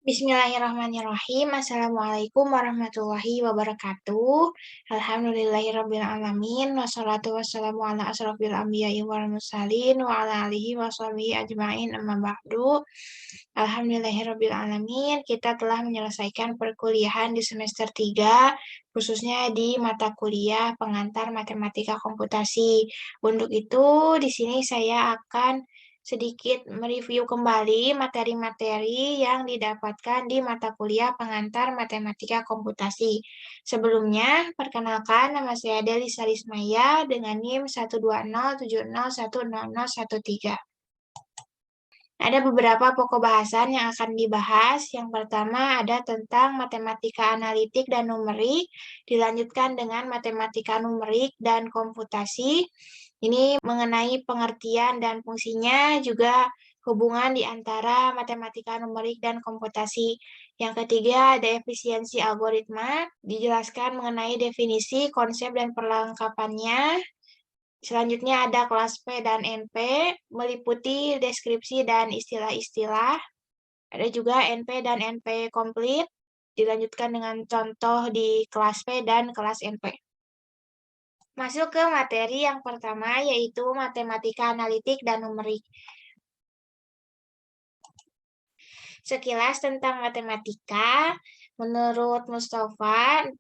Bismillahirrahmanirrahim. Assalamualaikum warahmatullahi wabarakatuh. Alhamdulillahirabbil alamin. Wassalatu wassalamu ala asrofil anbiya'i wal mursalin wa ala alihi washabihi ajmain amma ba'du. Alhamdulillahirabbil alamin. Kita telah menyelesaikan perkuliahan di semester 3, khususnya di mata kuliah pengantar matematika komputasi. Untuk itu, di sini saya akan sedikit mereview kembali materi-materi yang didapatkan di mata kuliah pengantar matematika komputasi. Sebelumnya, perkenalkan nama saya Deli Sarismaya dengan NIM 12070100013. Ada beberapa pokok bahasan yang akan dibahas. Yang pertama ada tentang matematika analitik dan numerik, dilanjutkan dengan matematika numerik dan komputasi. Ini mengenai pengertian dan fungsinya, juga hubungan di antara matematika numerik dan komputasi. Yang ketiga ada efisiensi algoritma, dijelaskan mengenai definisi, konsep, dan perlengkapannya. Selanjutnya ada kelas P dan NP, meliputi deskripsi dan istilah-istilah. Ada juga NP dan NP komplit, dilanjutkan dengan contoh di kelas P dan kelas NP. Masuk ke materi yang pertama, yaitu matematika analitik dan numerik. Sekilas tentang matematika, menurut Mustafa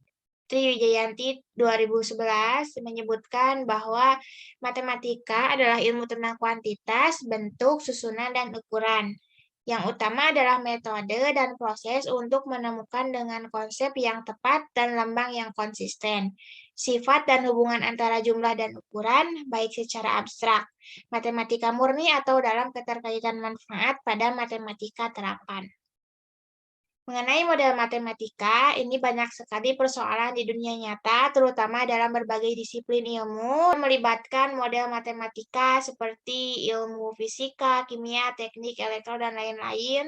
Triwijayanti 2011 menyebutkan bahwa matematika adalah ilmu tentang kuantitas, bentuk, susunan, dan ukuran. Yang utama adalah metode dan proses untuk menemukan dengan konsep yang tepat dan lambang yang konsisten. Sifat dan hubungan antara jumlah dan ukuran, baik secara abstrak, matematika murni atau dalam keterkaitan manfaat pada matematika terapan. Mengenai model matematika, ini banyak sekali persoalan di dunia nyata, terutama dalam berbagai disiplin ilmu, melibatkan model matematika seperti ilmu fisika, kimia, teknik, elektro, dan lain-lain,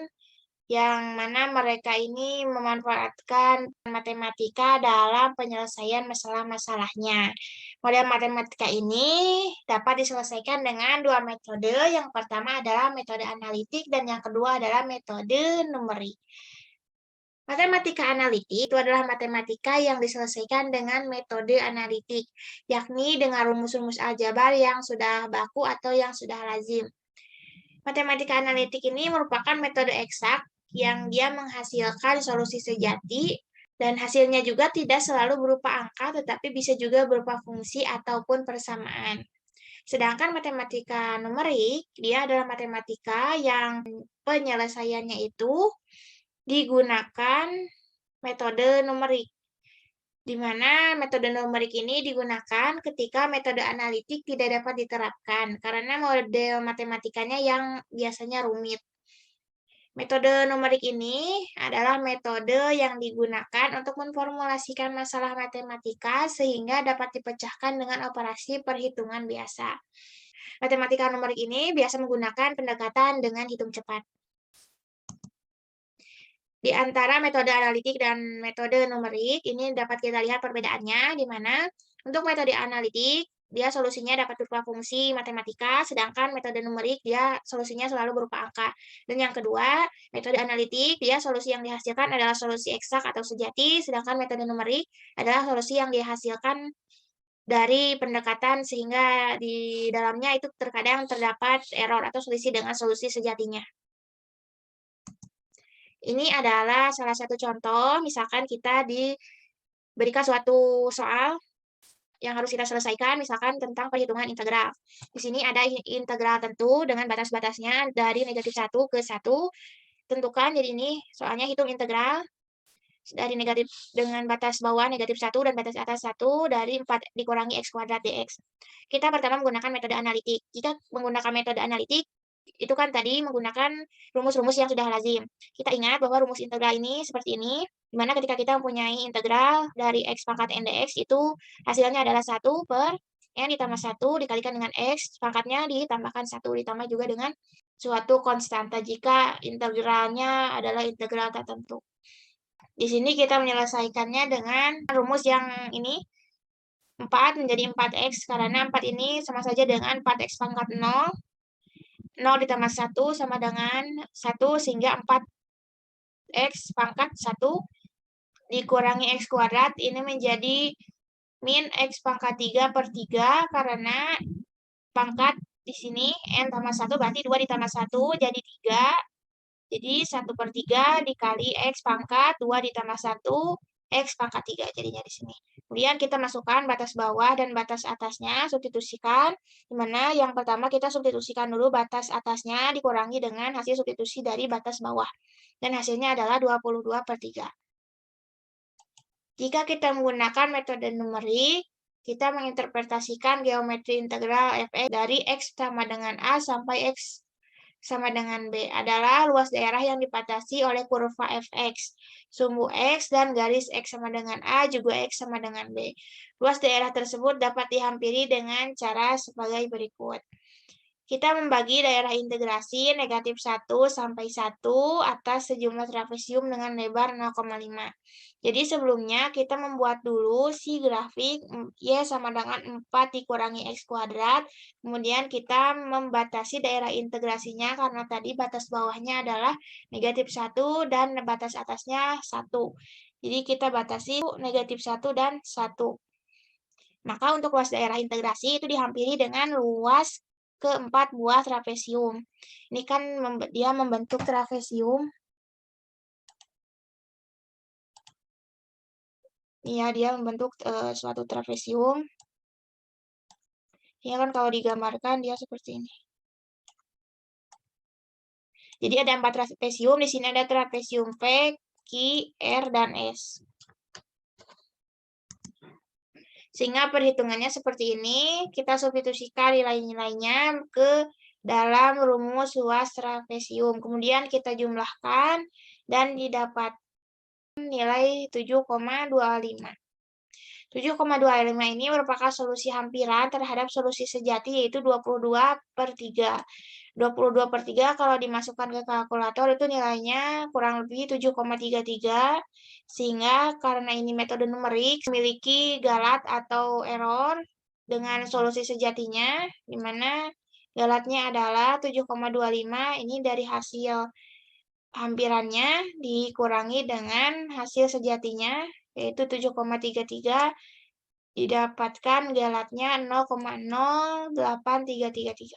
yang mana mereka ini memanfaatkan matematika dalam penyelesaian masalah-masalahnya. Model matematika ini dapat diselesaikan dengan dua metode. Yang pertama adalah metode analitik dan yang kedua adalah metode numerik. Matematika analitik itu adalah matematika yang diselesaikan dengan metode analitik, yakni dengan rumus-rumus aljabar yang sudah baku atau yang sudah lazim. Matematika analitik ini merupakan metode eksak yang dia menghasilkan solusi sejati, dan hasilnya juga tidak selalu berupa angka, tetapi bisa juga berupa fungsi ataupun persamaan. Sedangkan matematika numerik, dia adalah matematika yang penyelesaiannya itu digunakan metode numerik, di mana metode numerik ini digunakan ketika metode analitik tidak dapat diterapkan karena model matematikanya yang biasanya rumit. Metode numerik ini adalah metode yang digunakan untuk memformulasikan masalah matematika sehingga dapat dipecahkan dengan operasi perhitungan biasa. Matematika numerik ini biasa menggunakan pendekatan dengan hitung cepat. Di antara metode analitik dan metode numerik, ini dapat kita lihat perbedaannya, di mana untuk metode analitik, dia solusinya dapat berupa fungsi matematika, sedangkan metode numerik, dia solusinya selalu berupa angka. Dan yang kedua, metode analitik, dia solusi yang dihasilkan adalah solusi eksak atau sejati, sedangkan metode numerik adalah solusi yang dihasilkan dari pendekatan sehingga di dalamnya itu terkadang terdapat error atau selisih dengan solusi sejatinya. Ini adalah salah satu contoh, misalkan kita diberikan suatu soal yang harus kita selesaikan, misalkan tentang perhitungan integral. Di sini ada integral tentu dengan batas-batasnya dari -1 ke 1. Tentukan, jadi ini soalnya hitung integral dari negatif dengan batas bawah -1 dan batas atas 1 dari 4 dikurangi x kuadrat dx. Kita pertama menggunakan metode analitik. Jika menggunakan metode analitik, itu kan tadi menggunakan rumus-rumus yang sudah lazim. Kita ingat bahwa rumus integral ini seperti ini, di mana ketika kita mempunyai integral dari x pangkat n dx, itu hasilnya adalah 1 per n ditambah 1 dikalikan dengan x, pangkatnya ditambahkan 1, ditambah juga dengan suatu konstanta jika integralnya adalah integral tertentu. Di sini kita menyelesaikannya dengan rumus yang ini, 4 menjadi 4x, karena 4 ini sama saja dengan 4x pangkat 0, 0 ditambah 1 sama dengan 1, sehingga 4 X pangkat 1 dikurangi X kuadrat, ini menjadi min X pangkat 3/3, karena pangkat di sini N tambah 1 berarti 2 ditambah 1 jadi 3. Jadi 1/3 dikali X pangkat 2 ditambah 1 X pangkat 3 jadinya di sini. Kemudian kita masukkan batas bawah dan batas atasnya, substitusikan. Dimana yang pertama kita substitusikan dulu batas atasnya dikurangi dengan hasil substitusi dari batas bawah. Dan hasilnya adalah 22/3. Jika kita menggunakan metode numerik, kita menginterpretasikan geometri integral fx dari X sama dengan A sampai X sama dengan B adalah luas daerah yang dibatasi oleh kurva fx, sumbu X, dan garis X sama dengan A juga X sama dengan B. Luas daerah tersebut dapat dihampiri dengan cara sebagai berikut. Kita membagi daerah integrasi negatif 1 sampai 1 atas sejumlah trapesium dengan lebar 0,5. Jadi sebelumnya kita membuat dulu si grafik Y sama dengan 4 dikurangi X kuadrat. Kemudian kita membatasi daerah integrasinya karena tadi batas bawahnya adalah negatif 1 dan batas atasnya 1. Jadi kita batasi negatif 1 dan 1. Maka untuk luas daerah integrasi itu dihampiri dengan luas keempat buah trapesium. Ini kan dia membentuk trapesium. Iya, dia membentuk suatu trapesium. Ya kan kalau digambarkan dia seperti ini. Jadi ada 4 trapesium, di sini ada trapesium P, Q, R, dan S. Sehingga perhitungannya seperti ini, kita substitusikan nilai-nilainya ke dalam rumus luas trapesium. Kemudian kita jumlahkan dan didapat nilai 7,25. 7,25 ini merupakan solusi hampiran terhadap solusi sejati yaitu 22/3. 22/3 kalau dimasukkan ke kalkulator itu nilainya kurang lebih 7,33, sehingga karena ini metode numerik memiliki galat atau error dengan solusi sejatinya, di mana galatnya adalah 7,25, ini dari hasil hampirannya dikurangi dengan hasil sejatinya, yaitu 7,33, didapatkan galatnya 0,08333.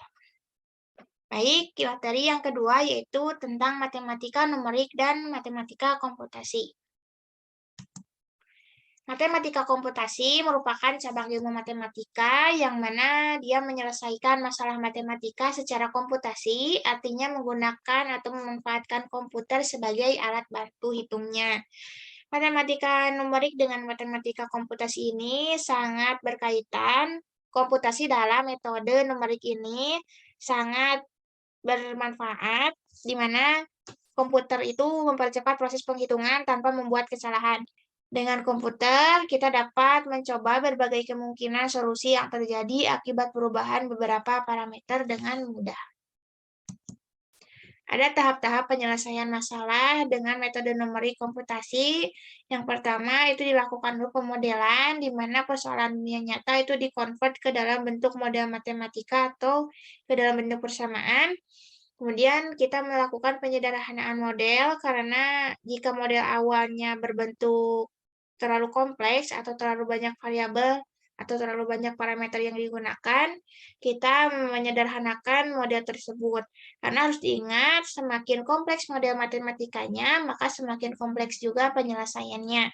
Baik, materi yang kedua yaitu tentang matematika numerik dan matematika komputasi. Matematika komputasi merupakan cabang ilmu matematika yang mana dia menyelesaikan masalah matematika secara komputasi, artinya menggunakan atau memanfaatkan komputer sebagai alat bantu hitungnya. Matematika numerik dengan matematika komputasi ini sangat berkaitan. Komputasi dalam metode numerik ini sangat bermanfaat, di mana komputer itu mempercepat proses penghitungan tanpa membuat kesalahan. Dengan komputer, kita dapat mencoba berbagai kemungkinan solusi yang terjadi akibat perubahan beberapa parameter dengan mudah. Ada tahap-tahap penyelesaian masalah dengan metode numerik komputasi. Yang pertama itu dilakukan dulu pemodelan, di mana persoalan dunia nyata itu dikonvert ke dalam bentuk model matematika atau ke dalam bentuk persamaan. Kemudian kita melakukan penyederhanaan model, karena jika model awalnya berbentuk terlalu kompleks atau terlalu banyak variabel atau terlalu banyak parameter yang digunakan, kita menyederhanakan model tersebut. Karena harus diingat, semakin kompleks model matematikanya, maka semakin kompleks juga penyelesaiannya.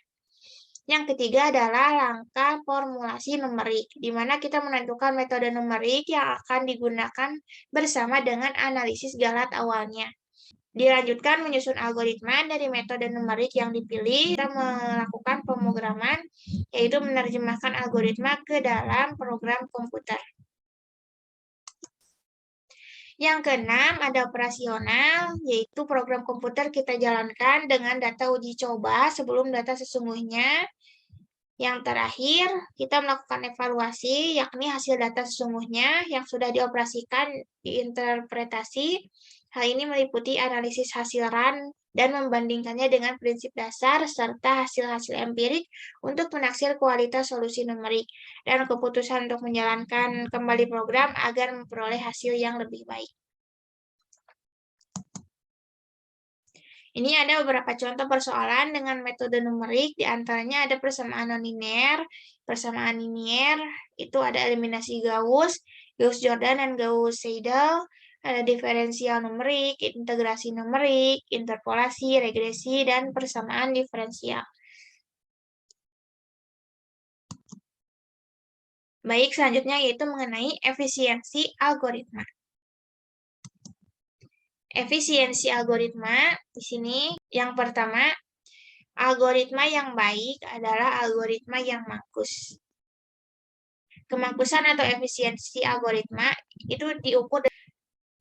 Yang ketiga adalah langkah formulasi numerik, di mana kita menentukan metode numerik yang akan digunakan bersama dengan analisis galat awalnya. Dilanjutkan menyusun algoritma dari metode numerik yang dipilih, kita melakukan pemrograman, yaitu menerjemahkan algoritma ke dalam program komputer. Yang keenam, ada operasional, yaitu program komputer kita jalankan dengan data uji coba sebelum data sesungguhnya. Yang terakhir, kita melakukan evaluasi, yakni hasil data sesungguhnya yang sudah dioperasikan diinterpretasi. Hal ini meliputi analisis hasil run dan membandingkannya dengan prinsip dasar serta hasil-hasil empirik untuk menaksir kualitas solusi numerik dan keputusan untuk menjalankan kembali program agar memperoleh hasil yang lebih baik. Ini ada beberapa contoh persoalan dengan metode numerik, di antaranya ada persamaan nonlinear, persamaan linier, itu ada eliminasi Gauss, Gauss-Jordan dan Gauss-Seidel, ada diferensial numerik, integrasi numerik, interpolasi, regresi, dan persamaan diferensial. Baik, selanjutnya yaitu mengenai efisiensi algoritma. Efisiensi algoritma di sini yang pertama, algoritma yang baik adalah algoritma yang makus. Kemakusan atau efisiensi algoritma itu diukur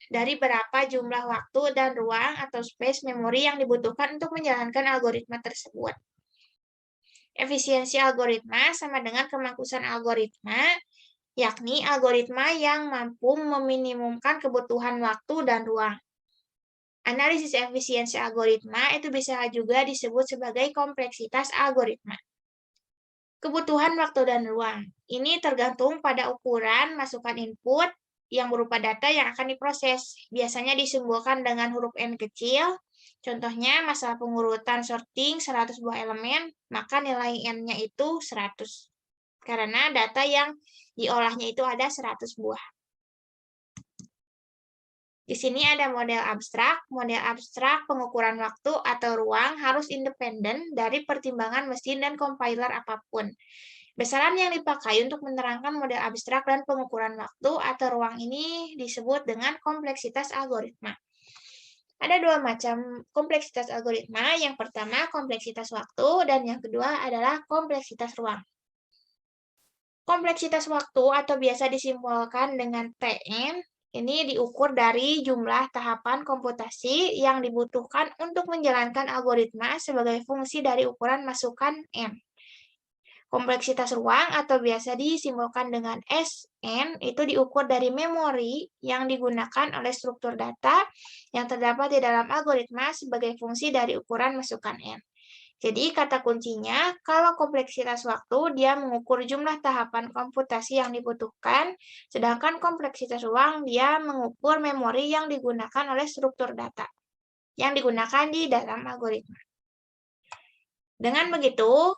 dari berapa jumlah waktu dan ruang atau space memori yang dibutuhkan untuk menjalankan algoritma tersebut. Efisiensi algoritma sama dengan kemakusan algoritma, yakni algoritma yang mampu meminimumkan kebutuhan waktu dan ruang. Analisis efisiensi algoritma itu bisa juga disebut sebagai kompleksitas algoritma. Kebutuhan waktu dan ruang. Ini tergantung pada ukuran masukan input yang berupa data yang akan diproses. Biasanya disimbolkan dengan huruf N kecil. Contohnya masalah pengurutan sorting 100 buah elemen, maka nilai N-nya itu 100. Karena data yang diolahnya itu ada 100 buah. Di sini ada model abstrak. Model abstrak pengukuran waktu atau ruang harus independen dari pertimbangan mesin dan compiler apapun. Besaran yang dipakai untuk menerangkan model abstrak dan pengukuran waktu atau ruang ini disebut dengan kompleksitas algoritma. Ada dua macam kompleksitas algoritma. Yang pertama kompleksitas waktu dan yang kedua adalah kompleksitas ruang. Kompleksitas waktu atau biasa disimbolkan dengan TN ini diukur dari jumlah tahapan komputasi yang dibutuhkan untuk menjalankan algoritma sebagai fungsi dari ukuran masukan N. Kompleksitas ruang atau biasa disimbolkan dengan SN itu diukur dari memori yang digunakan oleh struktur data yang terdapat di dalam algoritma sebagai fungsi dari ukuran masukan N. Jadi kata kuncinya, kalau kompleksitas waktu dia mengukur jumlah tahapan komputasi yang dibutuhkan, sedangkan kompleksitas ruang dia mengukur memori yang digunakan oleh struktur data yang digunakan di dalam algoritma. Dengan begitu,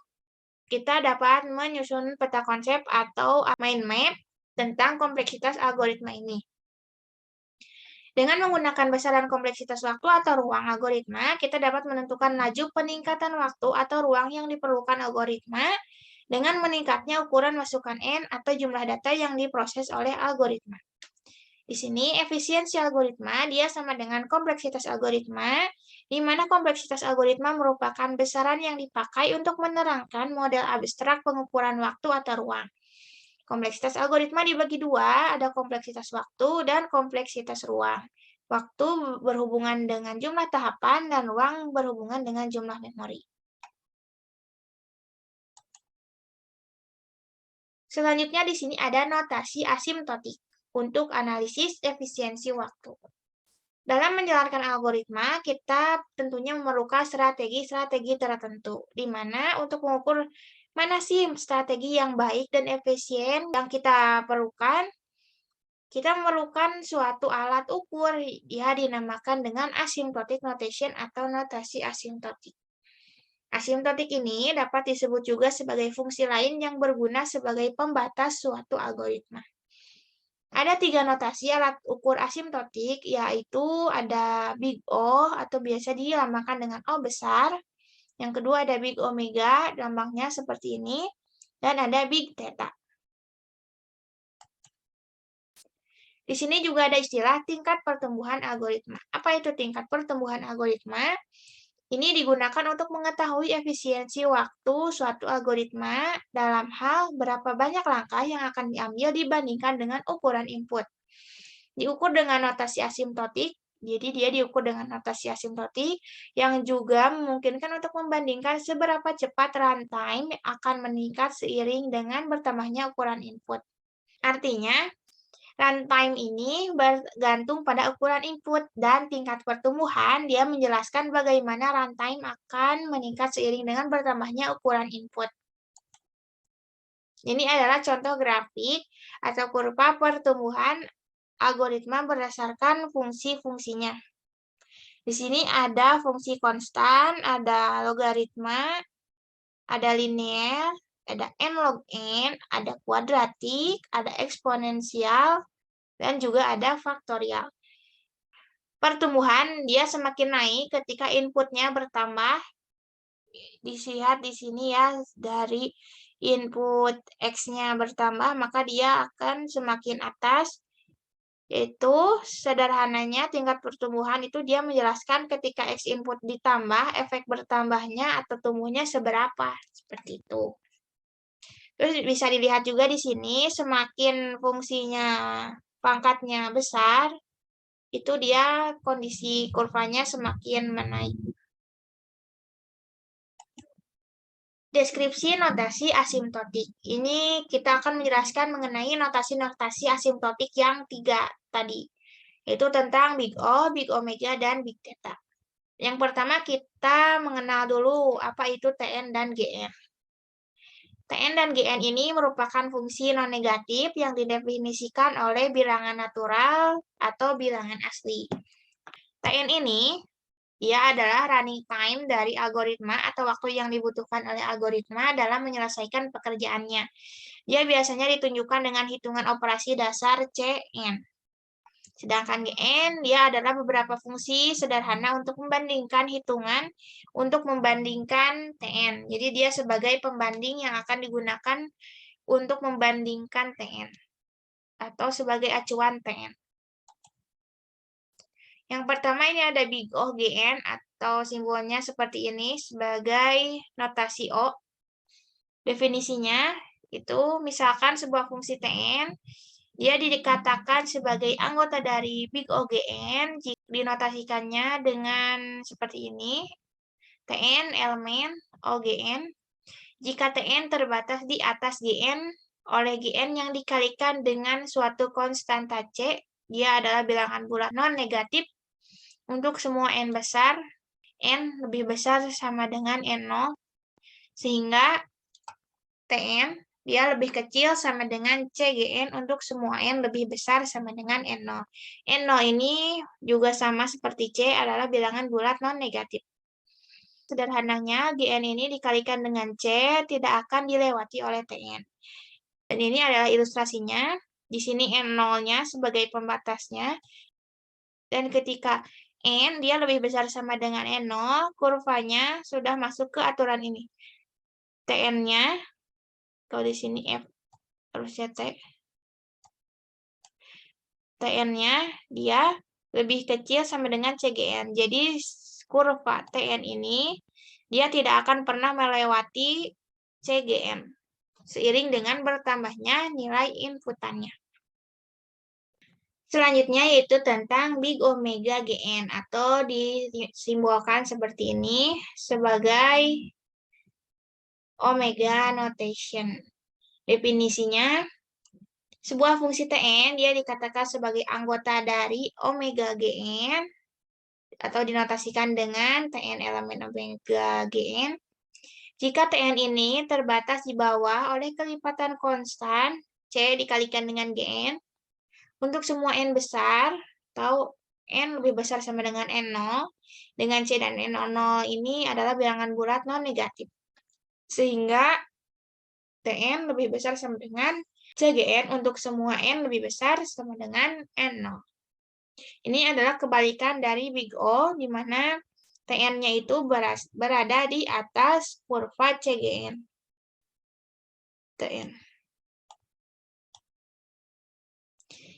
kita dapat menyusun peta konsep atau mind map tentang kompleksitas algoritma ini. Dengan menggunakan besaran kompleksitas waktu atau ruang algoritma, kita dapat menentukan laju peningkatan waktu atau ruang yang diperlukan algoritma dengan meningkatnya ukuran masukan N atau jumlah data yang diproses oleh algoritma. Di sini efisiensi algoritma dia sama dengan kompleksitas algoritma, di mana kompleksitas algoritma merupakan besaran yang dipakai untuk menerangkan model abstrak pengukuran waktu atau ruang. Kompleksitas algoritma dibagi dua, ada kompleksitas waktu dan kompleksitas ruang. Waktu berhubungan dengan jumlah tahapan dan ruang berhubungan dengan jumlah memori. Selanjutnya di sini ada notasi asimptotik untuk analisis efisiensi waktu. Dalam menjalankan algoritma, kita tentunya memerlukan strategi-strategi tertentu, di mana untuk mengukur mana sih strategi yang baik dan efisien yang kita perlukan. Kita memerlukan suatu alat ukur, dia dinamakan dengan asymptotic notation atau notasi asimptotik. Asimptotik ini dapat disebut juga sebagai fungsi lain yang berguna sebagai pembatas suatu algoritma. Ada 3 notasi alat ukur asimptotik, yaitu ada Big O atau biasa dilambangkan dengan O besar. Yang kedua ada Big Omega, lambangnya seperti ini. Dan ada Big Theta. Di sini juga ada istilah tingkat pertumbuhan algoritma. Apa itu tingkat pertumbuhan algoritma? Ini digunakan untuk mengetahui efisiensi waktu suatu algoritma dalam hal berapa banyak langkah yang akan diambil dibandingkan dengan ukuran input. Diukur dengan notasi asimptotik, jadi dia diukur dengan notasi asimptotik yang juga memungkinkan untuk membandingkan seberapa cepat runtime akan meningkat seiring dengan bertambahnya ukuran input. Artinya, runtime ini bergantung pada ukuran input dan tingkat pertumbuhan dia menjelaskan bagaimana runtime akan meningkat seiring dengan bertambahnya ukuran input. Ini adalah contoh grafik atau kurva pertumbuhan algoritma berdasarkan fungsi-fungsinya. Di sini ada fungsi konstan, ada logaritma, ada linear, ada n log n, ada kuadratik, ada eksponensial, dan juga ada faktorial. Pertumbuhan dia semakin naik ketika inputnya bertambah. Dilihat di sini ya, dari input X-nya bertambah, maka dia akan semakin atas. Yaitu sederhananya tingkat pertumbuhan itu dia menjelaskan ketika X input ditambah, efek bertambahnya atau tumbuhnya seberapa. Seperti itu. Terus bisa dilihat juga di sini, semakin fungsinya pangkatnya besar, itu dia kondisi kurvanya semakin menaik. Deskripsi notasi asimptotik. Ini kita akan menjelaskan mengenai notasi-notasi asimptotik yang 3 tadi. Yaitu tentang Big O, Big Omega, dan Big Theta. Yang pertama kita mengenal dulu apa itu Tn dan Gn. Tn dan Gn ini merupakan fungsi non-negatif yang didefinisikan oleh bilangan natural atau bilangan asli. Tn ini dia adalah running time dari algoritma atau waktu yang dibutuhkan oleh algoritma dalam menyelesaikan pekerjaannya. Dia biasanya ditunjukkan dengan hitungan operasi dasar Cn. Sedangkan Gn, dia adalah beberapa fungsi sederhana untuk membandingkan hitungan untuk membandingkan Tn. Jadi dia sebagai pembanding yang akan digunakan untuk membandingkan Tn. Atau sebagai acuan Tn. Yang pertama ini ada Big O Gn atau simbolnya seperti ini sebagai notasi O. Definisinya itu misalkan sebuah fungsi Tn dia dikatakan sebagai anggota dari Big OGN jika dinotasikannya dengan seperti ini. Tn elemen OGN. Jika Tn terbatas di atas Gn oleh Gn yang dikalikan dengan suatu konstanta C, dia adalah bilangan bulat non-negatif untuk semua n besar, n lebih besar sama dengan n0, sehingga Tn dia lebih kecil sama dengan CGN untuk semua N lebih besar sama dengan N0. N0 ini juga sama seperti C adalah bilangan bulat non-negatif. Sederhananya, Gn ini dikalikan dengan C tidak akan dilewati oleh Tn. Dan ini adalah ilustrasinya. Di sini N0-nya sebagai pembatasnya. Dan ketika N dia lebih besar sama dengan N0, kurvanya sudah masuk ke aturan ini. Tn-nya kalau di sini F harusnya T. Tn-nya dia lebih kecil sama dengan CGN. Jadi kurva Tn ini dia tidak akan pernah melewati CGN seiring dengan bertambahnya nilai inputannya. Selanjutnya yaitu tentang Big Omega Gn atau disimbolkan seperti ini sebagai Omega notation. Definisinya, sebuah fungsi Tn dia dikatakan sebagai anggota dari Omega Gn atau dinotasikan dengan Tn elemen Omega Gn. Jika Tn ini terbatas di bawah oleh kelipatan konstan C dikalikan dengan Gn untuk semua n besar atau n lebih besar sama dengan n0, dengan C dan n0 ini adalah bilangan bulat non-negatif. Sehingga Tn lebih besar sama dengan CGN untuk semua N lebih besar sama dengan N0. Ini adalah kebalikan dari Big O, di mana Tn-nya itu berada di atas kurva CGN. Tn.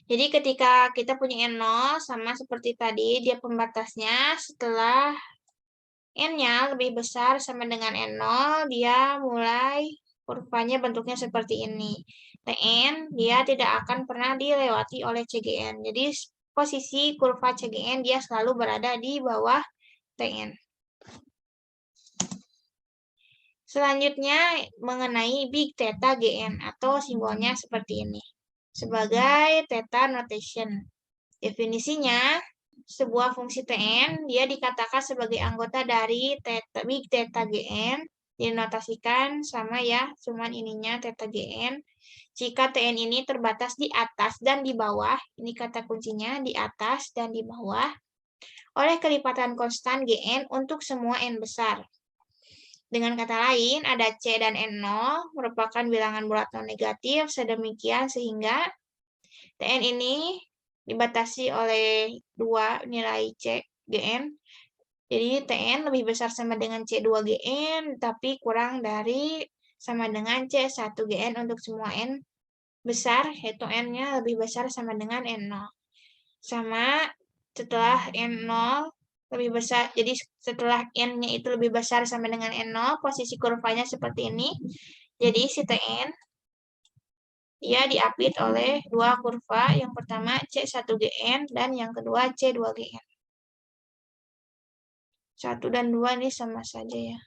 Jadi ketika kita punya N0, sama seperti tadi, dia pembatasnya setelah N-nya lebih besar sama dengan N0, dia mulai kurvanya bentuknya seperti ini. Tn dia tidak akan pernah dilewati oleh CGN. Jadi posisi kurva CGN dia selalu berada di bawah Tn. Selanjutnya mengenai Big Theta Gn atau simbolnya seperti ini. Sebagai theta notation. Definisinya, sebuah fungsi Tn dia dikatakan sebagai anggota dari Big Theta Gn, dinotasikan sama ya, cuman ininya theta Gn. Jika Tn ini terbatas di atas dan di bawah, ini kata kuncinya di atas dan di bawah, oleh kelipatan konstan Gn untuk semua n besar. Dengan kata lain, ada C dan N0 merupakan bilangan bulat non negatif sedemikian sehingga Tn ini dibatasi oleh 2 nilai C Gn. Jadi Tn lebih besar sama dengan C2 Gn, tapi kurang dari sama dengan C1 Gn untuk semua n besar, yaitu n-nya lebih besar sama dengan N0. Sama setelah N0 lebih besar, jadi setelah N-nya itu lebih besar sama dengan N0, posisi kurvanya seperti ini. Jadi si Tn, dia diapit oleh dua kurva, yang pertama C1GN dan yang kedua C2GN. 1 dan 2 ini sama saja ya.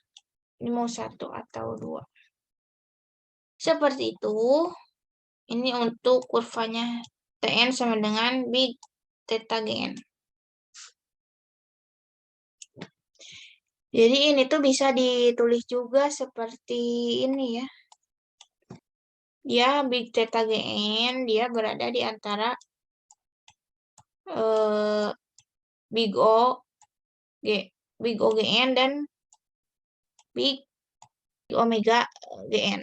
Ini mau 1 atau 2. Seperti itu. Ini untuk kurvanya Tn sama dengan big theta Gn. Jadi ini tuh bisa ditulis juga seperti ini ya. Dia big theta Gn, dia berada di antara big O Gn dan big omega Gn.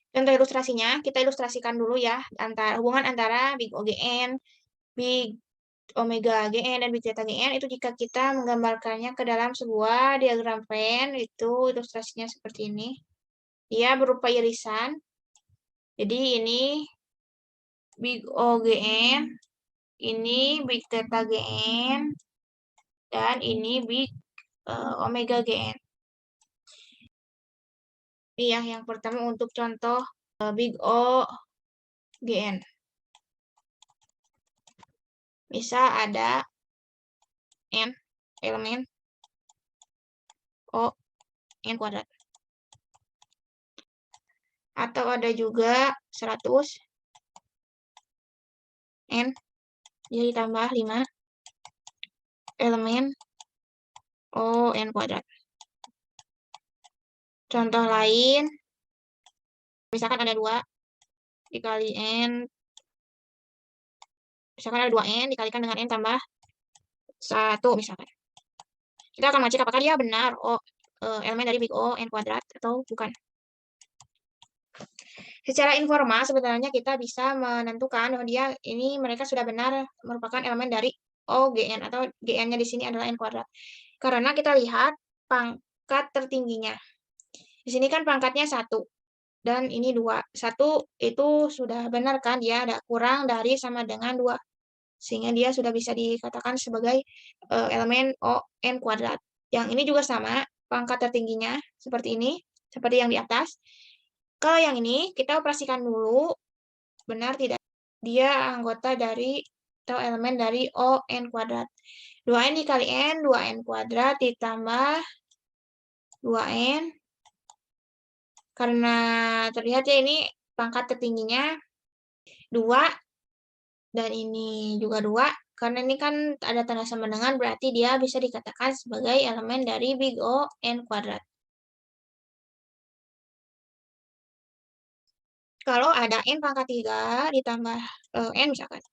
Contoh ilustrasinya, kita ilustrasikan dulu ya, hubungan antara big OGN, big omega Gn, dan big theta Gn itu jika kita menggambarkannya ke dalam sebuah diagram Venn, itu ilustrasinya seperti ini. Dia berupa irisan. Jadi ini big OGN, ini big theta Gn, dan ini big omega Gn. Ini ya, yang pertama untuk contoh big O Gn. Bisa ada n elemen O n kuadrat. Atau ada juga 100 n jadi tambah 5 elemen O n kuadrat. Contoh lain, misalkan ada 2 dikali n, misalkan ada 2n dikalikan dengan n tambah 1 misalkan. Kita akan mengecek apakah dia benar elemen dari big O n kuadrat atau bukan. Secara informal sebenarnya kita bisa menentukan bahwa mereka sudah benar merupakan elemen dari OGN atau GN-nya di sini adalah n kuadrat. Karena kita lihat pangkat tertingginya. Di sini kan pangkatnya 1 dan ini 2. 1 itu sudah benar kan, dia ada kurang dari sama dengan 2. Sehingga dia sudah bisa dikatakan sebagai elemen ON kuadrat. Yang ini juga sama, pangkat tertingginya seperti ini, seperti yang di atas. Kalau yang ini, kita operasikan dulu, benar tidak? Dia anggota dari, atau elemen dari ON kuadrat. 2N dikali N, 2N kuadrat ditambah 2N. Karena terlihat ya ini pangkat tertingginya 2, dan ini juga 2. Karena ini kan ada tanda sama dengan, berarti dia bisa dikatakan sebagai elemen dari big O N kuadrat. Kalau ada N pangkat 3 ditambah N misalkan.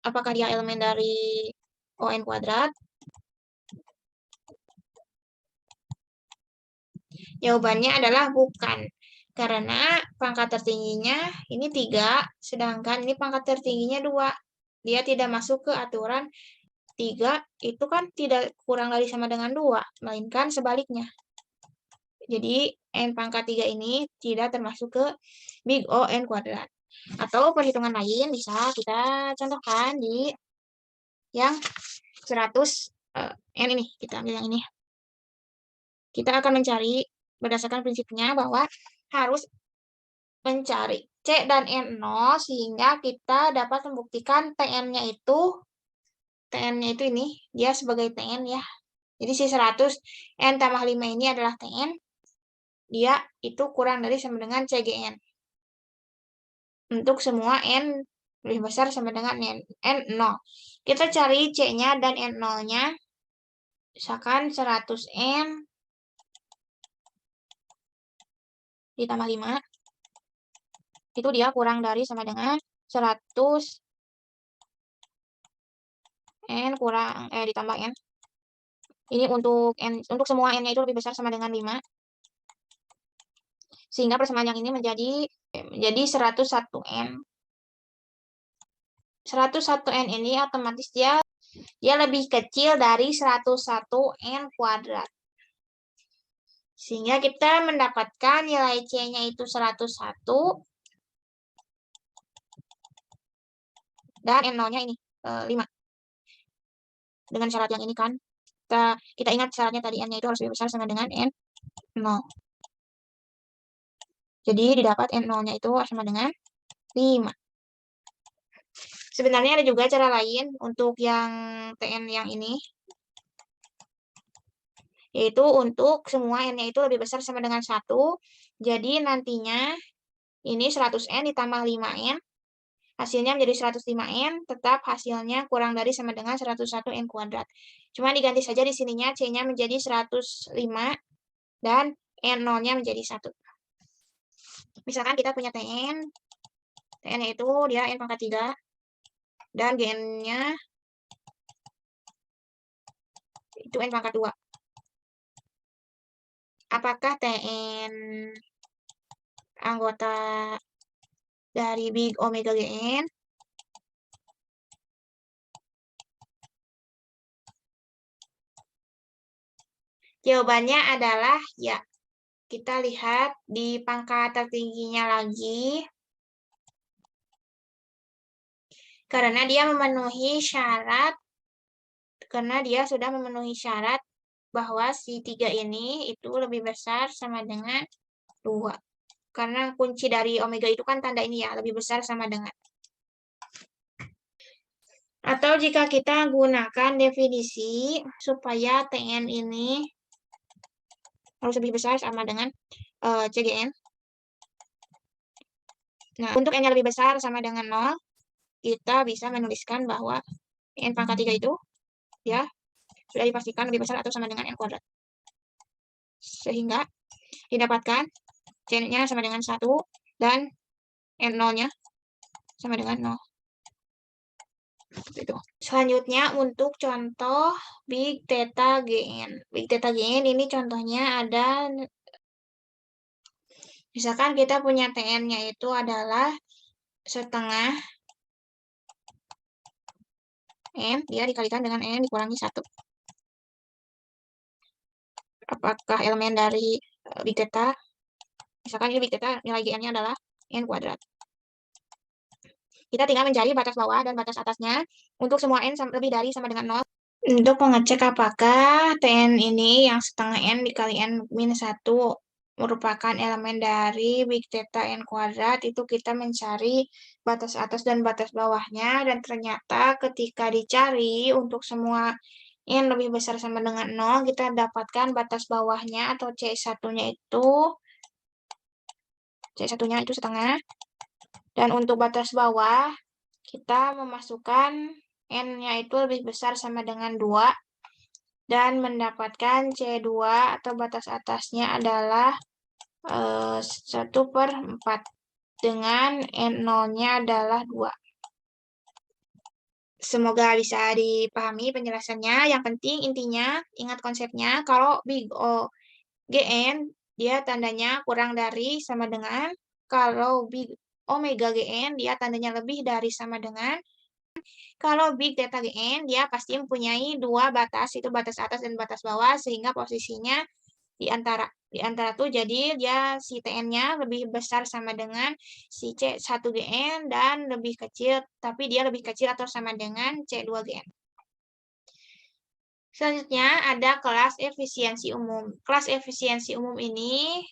Apakah dia elemen dari ON kuadrat? Jawabannya adalah bukan. Karena pangkat tertingginya ini 3, sedangkan ini pangkat tertingginya 2. Dia tidak masuk ke aturan 3, itu kan tidak kurang dari sama dengan 2, melainkan sebaliknya. Jadi, N pangkat 3 ini tidak termasuk ke big O N kuadrat. Atau perhitungan lain bisa kita contohkan di yang 100 N ini. Kita ambil yang ini. Kita akan mencari berdasarkan prinsipnya bahwa harus mencari C dan N0 sehingga kita dapat membuktikan Tn-nya itu ini, dia sebagai Tn ya. Jadi si 100 N tambah 5 ini adalah Tn. Dia itu kurang dari sama dengan CGN. Untuk semua N lebih besar sama dengan N0. Kita cari C-nya dan N0-nya. Misalkan 100 N ditambah 5. Itu dia kurang dari sama dengan 100 n kurang ditambah n. Ini untuk semua n-nya itu lebih besar sama dengan 5. Sehingga persamaan yang ini menjadi 101n. 101n ini otomatis dia lebih kecil dari 101n kuadrat. Sehingga kita mendapatkan nilai C-nya itu 101 dan N0-nya ini 5. Dengan syarat yang ini kan, kita ingat syaratnya tadi N-nya itu harus lebih besar sama dengan N0. Jadi didapat N0-nya itu sama dengan 5. Sebenarnya ada juga cara lain untuk yang TN yang ini, yaitu untuk semua N-nya itu lebih besar sama dengan 1. Jadi nantinya ini 100N ditambah 5N, hasilnya menjadi 105N, tetap hasilnya kurang dari sama dengan 101N kuadrat. Cuma diganti saja di sininya, C-nya menjadi 105 dan N0-nya menjadi 1. Misalkan kita punya TN-nya itu dia N pangkat 3, dan GN-nya itu N pangkat 2. Apakah TN anggota dari Big Omega GN? Jawabannya adalah ya. Kita lihat di pangkat tertingginya lagi. Karena dia sudah memenuhi syarat bahwa si 3 ini itu lebih besar sama dengan 2. Karena kunci dari omega itu kan tanda ini ya, lebih besar sama dengan. Atau jika kita gunakan definisi supaya TN ini harus lebih besar sama dengan CGN. Nah, untuk N-nya lebih besar sama dengan 0, kita bisa menuliskan bahwa N pangkat 3 itu ya sudah dipastikan lebih besar atau sama dengan N kuadrat. Sehingga didapatkan C-nya sama dengan 1 dan N0-nya sama dengan 0. Itu. Selanjutnya untuk contoh Big Theta GN. Big Theta GN ini contohnya ada, misalkan kita punya TN-nya itu adalah setengah N, dia dikalikan dengan N dikurangi 1. Apakah elemen dari Big Theta? Misalkan ini Big Theta, nilai GN-nya adalah N kuadrat. Kita tinggal mencari batas bawah dan batas atasnya untuk semua N lebih dari sama dengan 0. Untuk mengecek apakah TN ini yang setengah N dikali N-1 merupakan elemen dari Big Theta N kuadrat, itu kita mencari batas atas dan batas bawahnya, dan ternyata ketika dicari untuk semua N lebih besar sama dengan 0, kita dapatkan batas bawahnya atau C1-nya itu setengah. Dan untuk batas bawah, kita memasukkan N-nya itu lebih besar sama dengan 2, dan mendapatkan C2 atau batas atasnya adalah 1/4, dengan N0-nya adalah 2. Semoga bisa dipahami penjelasannya. Yang penting intinya, ingat konsepnya, kalau Big O GN, dia tandanya kurang dari sama dengan. Kalau Big Omega GN, dia tandanya lebih dari sama dengan. Kalau Big Theta GN, dia pasti mempunyai 2 batas, itu batas atas dan batas bawah, sehingga posisinya di antara tuh, jadi dia si TN-nya lebih besar sama dengan si C1GN dan lebih kecil, tapi dia lebih kecil atau sama dengan C2GN. Selanjutnya ada kelas efisiensi umum. Kelas efisiensi umum ini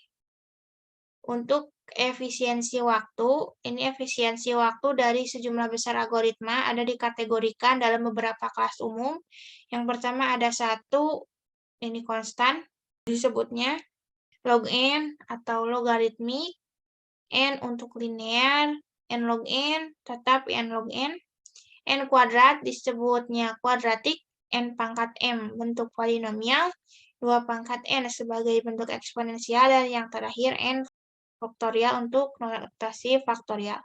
untuk efisiensi waktu, ini efisiensi waktu dari sejumlah besar algoritma ada dikategorikan dalam beberapa kelas umum. Yang pertama ada 1, ini konstan, disebutnya log n atau logaritmik, n untuk linear, n log n, tetap n log n. N kuadrat disebutnya kuadratik, n pangkat m bentuk polinomial, 2 pangkat n sebagai bentuk eksponensial, dan yang terakhir n faktorial untuk notasi faktorial.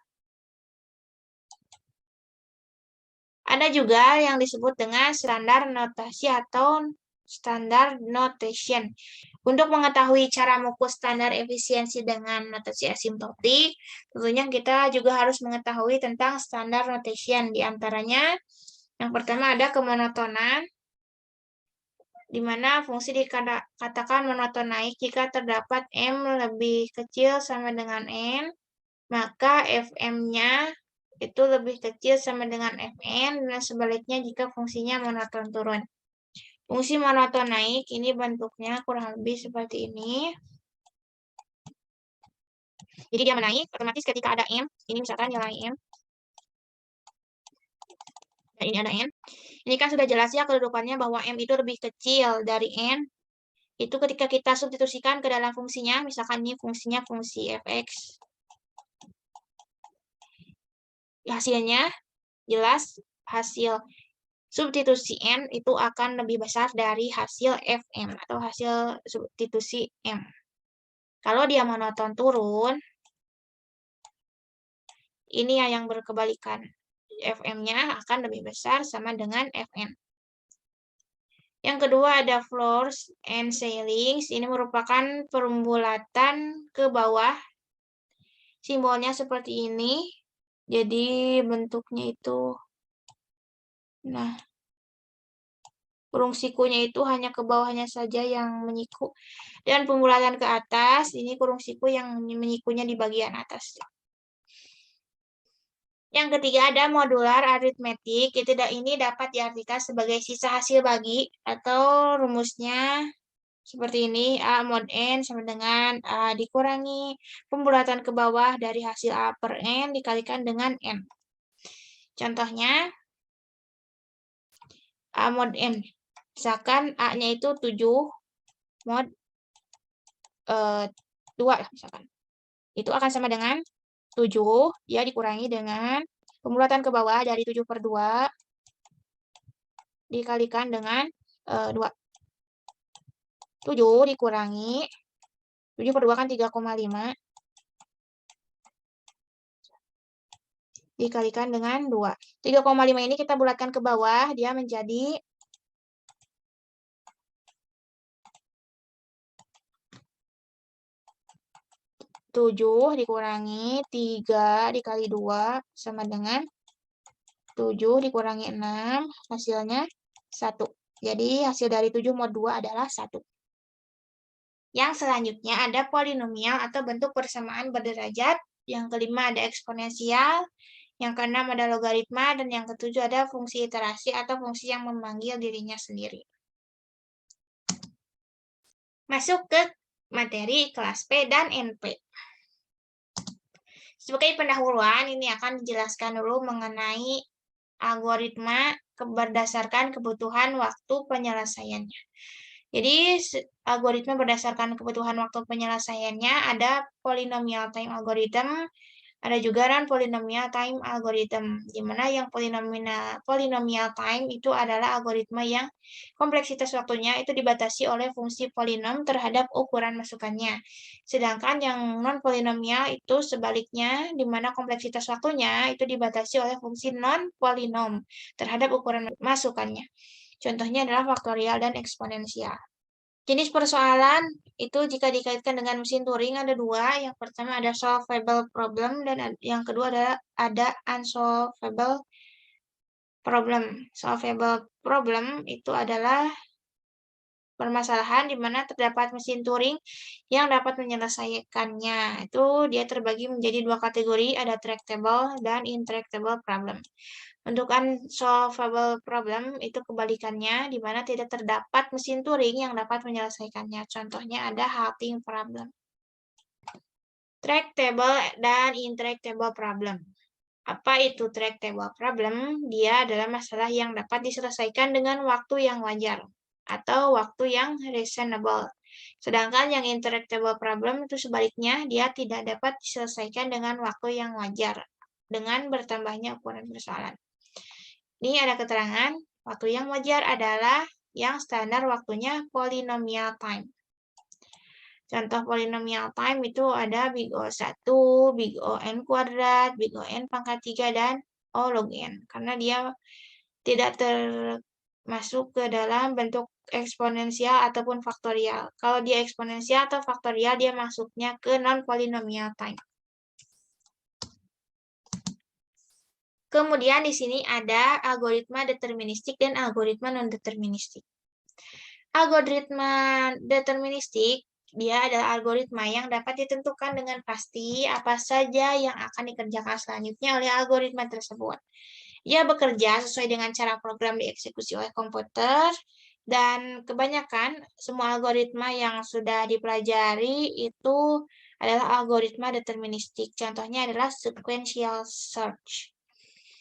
Ada juga yang disebut dengan standar notasi atau standar notation. Untuk mengetahui cara mengukur standar efisiensi dengan notasi asimptotik, tentunya kita juga harus mengetahui tentang standar notation. Di antaranya, yang pertama ada kemonotonan, di mana fungsi dikatakan monoton naik jika terdapat M lebih kecil sama dengan N, maka Fm-nya itu lebih kecil sama dengan Fn, dan sebaliknya jika fungsinya monoton turun. Fungsi monoton naik ini bentuknya kurang lebih seperti ini. Jadi dia menaik, otomatis ketika ada M, ini misalkan nilai M, dan ini ada N. Ini kan sudah jelas ya kedudukannya bahwa M itu lebih kecil dari N. Itu ketika kita substitusikan ke dalam fungsinya, misalkan ini fungsinya fungsi fx. Hasilnya jelas hasil substitusi N itu akan lebih besar dari hasil Fm atau hasil substitusi M. Kalau dia monoton turun, ini yang berkebalikan. Fm-nya akan lebih besar sama dengan Fn. Yang kedua ada floors and ceilings. Ini merupakan perumbulatan ke bawah. Simbolnya seperti ini. Jadi bentuknya itu, nah, kurung sikunya itu hanya ke bawahnya saja yang menyiku. Dan pembulatan ke atas, ini kurung siku yang menyikunya di bagian atas. Yang ketiga ada modular arithmetic. Ini dapat diartikan sebagai sisa hasil bagi atau rumusnya seperti ini. A mod N sama dengan A dikurangi pembulatan ke bawah dari hasil A per N dikalikan dengan N. Contohnya, A mod N. Misalkan A-nya itu 7 mod 2 lah misalkan. Itu akan sama dengan 7, ya dikurangi dengan pembulatan ke bawah dari 7 per 2 dikalikan dengan 2. 7 dikurangi 7 per 2 kan 3,5 dikalikan dengan 2. 3,5 ini kita bulatkan ke bawah, dia menjadi 7 dikurangi 3 dikali 2 sama dengan 7 dikurangi 6, hasilnya 1. Jadi hasil dari 7 mod 2 adalah 1. Yang selanjutnya ada polinomial atau bentuk persamaan berderajat. Yang kelima ada eksponensial. Yang keenam ada logaritma. Dan yang ketujuh ada fungsi iterasi atau fungsi yang memanggil dirinya sendiri. Masuk ke materi kelas P dan NP. Sebagai pendahuluan, ini akan dijelaskan dulu mengenai algoritma berdasarkan kebutuhan waktu penyelesaiannya. Jadi, algoritma berdasarkan kebutuhan waktu penyelesaiannya ada polynomial time algorithm, ada juga non-polynomial time algorithm, di mana yang polynomial time itu adalah algoritma yang kompleksitas waktunya itu dibatasi oleh fungsi polinom terhadap ukuran masukannya. Sedangkan yang non-polynomial itu sebaliknya, di mana kompleksitas waktunya itu dibatasi oleh fungsi non-polinom terhadap ukuran masukannya. Contohnya adalah faktorial dan eksponensial. Jenis persoalan itu jika dikaitkan dengan mesin Turing ada 2. Yang pertama ada solvable problem dan yang kedua adalah ada unsolvable problem. Solvable problem itu adalah permasalahan di mana terdapat mesin Turing yang dapat menyelesaikannya. Itu dia terbagi menjadi 2 kategori, ada tractable dan intractable problem. Untuk unsolvable problem itu kebalikannya, di mana tidak terdapat mesin Turing yang dapat menyelesaikannya. Contohnya ada halting problem. Tractable dan intractable problem. Apa itu tractable problem? Dia adalah masalah yang dapat diselesaikan dengan waktu yang wajar atau waktu yang reasonable. Sedangkan yang intractable problem itu sebaliknya, dia tidak dapat diselesaikan dengan waktu yang wajar dengan bertambahnya ukuran persoalan. Ini ada keterangan, waktu yang wajar adalah yang standar waktunya polynomial time. Contoh polynomial time itu ada big O1, big O n kuadrat, big O n pangkat 3, dan O log n. Karena dia tidak termasuk ke dalam bentuk eksponensial ataupun faktorial. Kalau dia eksponensial atau faktorial, dia masuknya ke non-polynomial time. Kemudian di sini ada algoritma deterministik dan algoritma non-deterministik. Algoritma deterministik, dia adalah algoritma yang dapat ditentukan dengan pasti apa saja yang akan dikerjakan selanjutnya oleh algoritma tersebut. Ia bekerja sesuai dengan cara program dieksekusi oleh komputer, dan kebanyakan semua algoritma yang sudah dipelajari itu adalah algoritma deterministik. Contohnya adalah sequential search.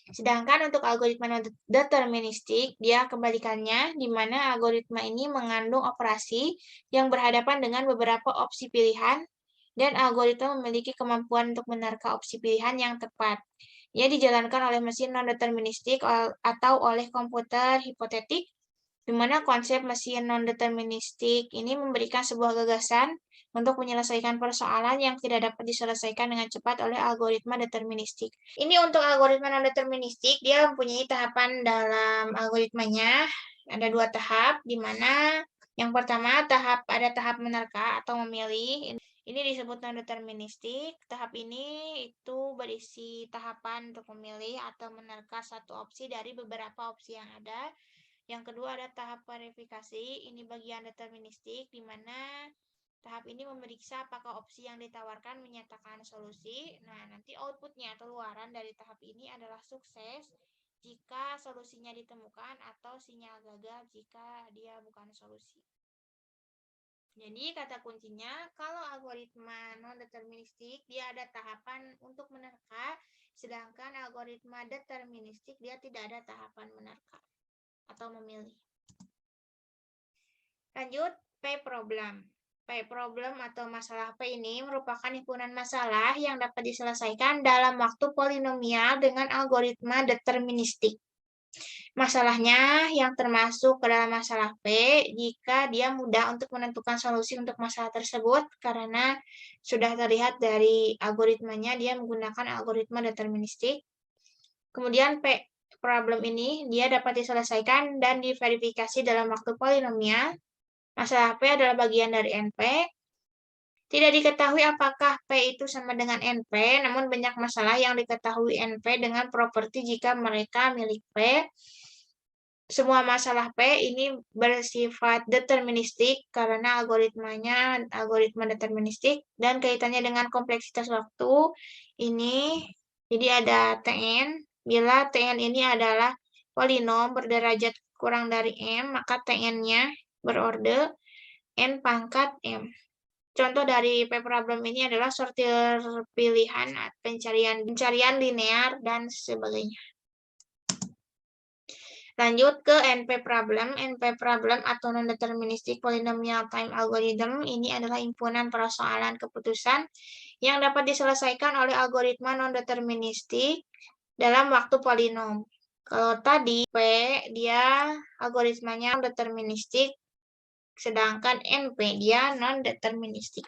Sedangkan untuk algoritma deterministik, dia kebalikannya, di mana algoritma ini mengandung operasi yang berhadapan dengan beberapa opsi pilihan, dan algoritma memiliki kemampuan untuk menerka opsi pilihan yang tepat. Ia dijalankan oleh mesin non-deterministik atau oleh komputer hipotetik, di mana konsep mesin non-deterministik ini memberikan sebuah gagasan untuk menyelesaikan persoalan yang tidak dapat diselesaikan dengan cepat oleh algoritma deterministik. Ini untuk algoritma non-deterministik, dia mempunyai tahapan dalam algoritmanya. Ada 2 tahap, di mana yang pertama ada tahap menerka atau memilih. Ini disebut non-deterministik. Tahap ini itu berisi tahapan untuk memilih atau menerka satu opsi dari beberapa opsi yang ada. Yang kedua ada tahap verifikasi, ini bagian deterministik, di mana tahap ini memeriksa apakah opsi yang ditawarkan menyatakan solusi. Nah, nanti outputnya atau luaran dari tahap ini adalah sukses jika solusinya ditemukan atau sinyal gagal jika dia bukan solusi. Jadi kata kuncinya, kalau algoritma non-deterministik, dia ada tahapan untuk menerka, sedangkan algoritma deterministik, dia tidak ada tahapan menerka atau memilih. Lanjut, P-problem. P-problem atau masalah P ini merupakan himpunan masalah yang dapat diselesaikan dalam waktu polinomial dengan algoritma deterministik. Masalahnya yang termasuk ke dalam masalah P jika dia mudah untuk menentukan solusi untuk masalah tersebut karena sudah terlihat dari algoritmanya dia menggunakan algoritma deterministik. Kemudian P problem ini dia dapat diselesaikan dan diverifikasi dalam waktu polinomial. Masalah P adalah bagian dari NP. Tidak diketahui apakah P itu sama dengan NP, namun banyak masalah yang diketahui NP dengan properti jika mereka milik P. Semua masalah P ini bersifat deterministik karena algoritmanya algoritma deterministik dan kaitannya dengan kompleksitas waktu ini. Jadi ada Tn. Bila Tn ini adalah polinom berderajat kurang dari M, maka Tn-nya berorde N pangkat M. Contoh dari P-problem ini adalah sortir pilihan, pencarian linear, dan sebagainya. Lanjut ke NP-problem. NP-problem atau non-deterministic polynomial time algorithm ini adalah himpunan persoalan keputusan yang dapat diselesaikan oleh algoritma non-deterministik dalam waktu polinom. Kalau tadi P, dia algoritmanya deterministik, sedangkan NP dia non-deterministik.